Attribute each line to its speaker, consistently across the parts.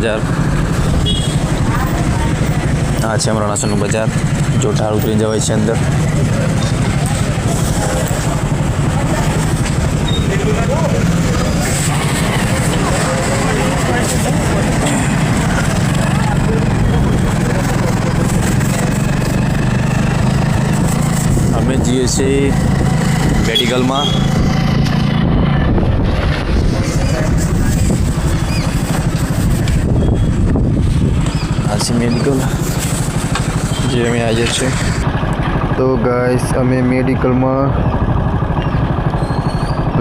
Speaker 1: બજાર. આ છે રણાસરનું બજાર. જો ઢાળ ઉતરી જવાય છે અંદર. અમે જઈએ છીએ મેડિકલમાં. આ છે મેડિકલ જે અમે આવ્યા છીએ. તો ગાઈસ અમે મેડિકલમાં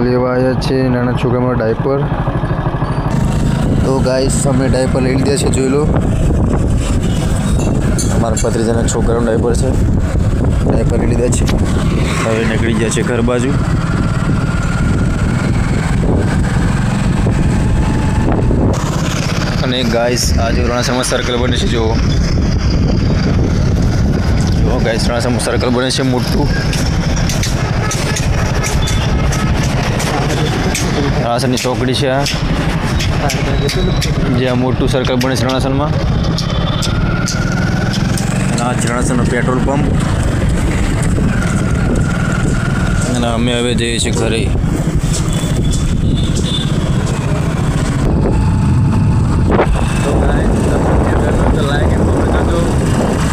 Speaker 1: લેવા આવ્યા છે નાના છોકરામાં ડાયપર. તો ગાઈસ અમે ડાયપર લઈ લીધા છે, જોઈ લો. અમારા ભત્રીજાના છોકરાનું ડાયપર છે. ડાયપર લઈ લીધા છે. હવે નીકળી ગયા છે ઘર બાજુ. અને ગાઈસ આજે રણાસરમાં સર્કલ બને છે. જો ગાઈસ રણાસરમાં સર્કલ બને છે મોટું. રણાસરની ચોકડી છે આ, જ્યાં મોટું સર્કલ બને છે રણાસરમાં. અને આ છે રણાસરનો પેટ્રોલ પંપ. અને અમે હવે જઈએ છીએ ઘરે.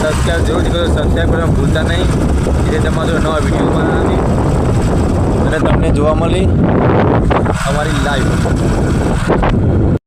Speaker 1: સબસ્ક્રાઈબ જરૂર કરો. સબસ્ક્રાઈબ કરવા ભૂલતા નહીં. જે તમારો નવા વિડીયો બનાવી અને તમને જોવા મળી અમારી લાઈવ.